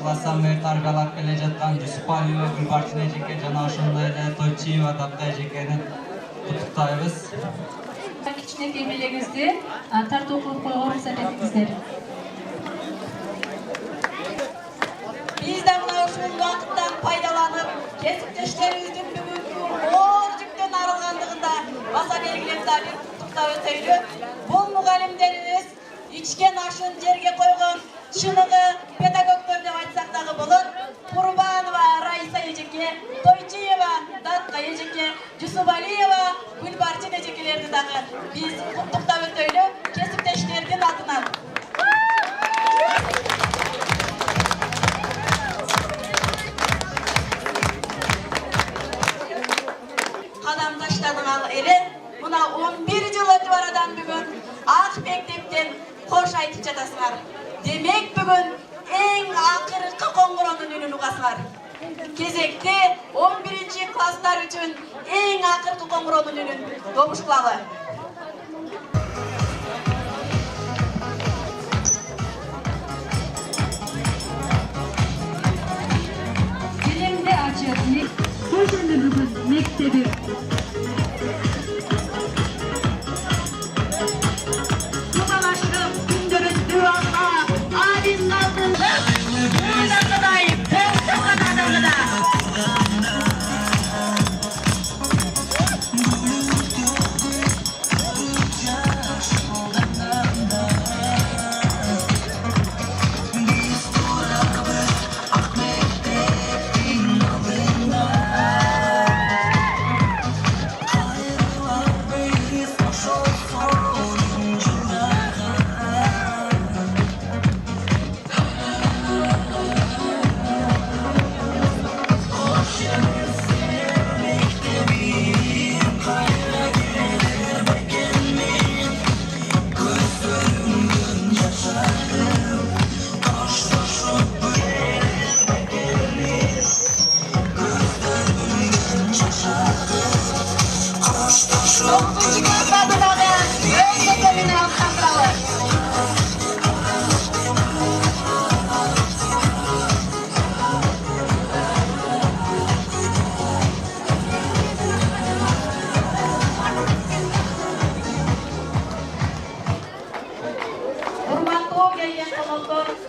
Саммер тарбиялап келе жаткан Жүсүпалиева Гүлбарчын эжеке жана ошондой эле Тойчиева Дапта эжекени куттуктайбыз. Кичине фемилеңизди тартуу кылып койгонго уруксат этиңиздер. Биз да мына ушул убакыттан пайдаланып, кесиптештерибиздин бүгүнкү оор жүктөн арылгандыгында баса белгилеп дагы куттуктап өтөйлү. Бул мугалимдерибиз ичкен ашын жерге койгон чыныгы педагогдор деп айтсак дагы болот. Курбанова Раиса эжеке, Тойчиева Датка эжеке, Жүсүпалиева Гүлбарчын эжекелерди дагы биз куттуктап өтөйлү кесиптештердин атынан. Кадам таштадыңар эле мына 11 жыл өтүп арадан бүгүн ак мектептен кош айтып жатасыңар. Демек бүгүн эң акыркы коңгуроонун үнүн угасыңар. Кезекте 11-класстар үчүн эң акыркы коңгуроонун үнүн добуш кылалы. Билимди ачып, ошондо бүгүн мектеби Субалаштырып күндөр өттү алга, адил калдың. Уйландай, тең чыккан адамда.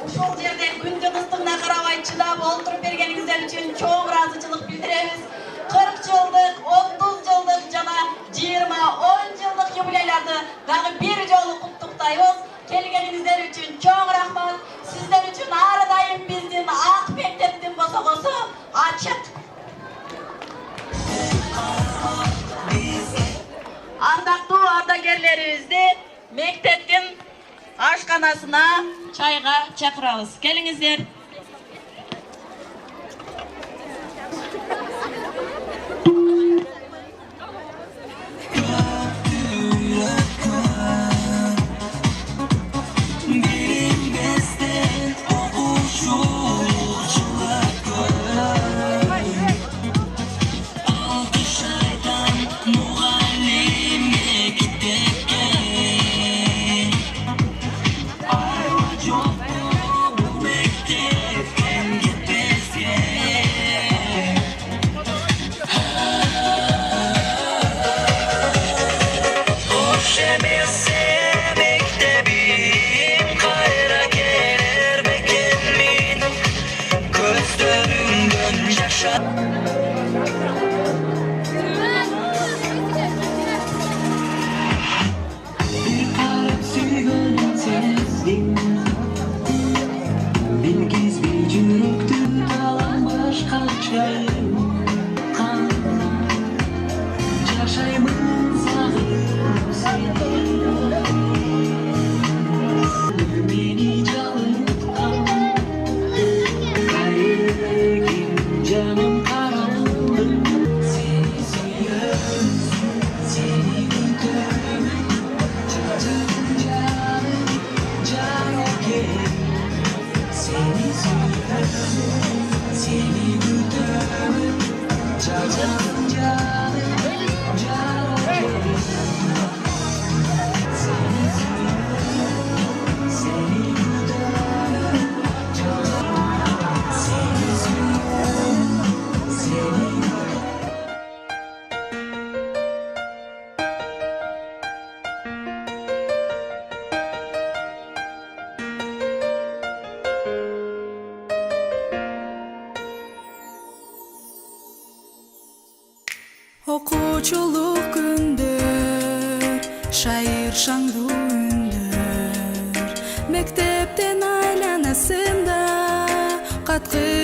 Ушул жерде күндүн ыстыгына карабай чыдап олтуруп бергениңиздер үчүн чоң ыраазычылык билдиребиз. 40 жылдык, 30 жылдык жана 20-10 жылдык юбилейларды дагы бир жолу куттуктайбыз. Келгениңиздер үчүн чоң рахмат. Сиздер үчүн ар дайым биздин ак мектептин босогосу ачык. Ардактуу ардагерлерибизди мектептин ашканасына чайга чакырабыз. Келиңиздер. Canım Окуучулук күндөр, шайыр шаңдуу үндөр, мектептен айланасында каткы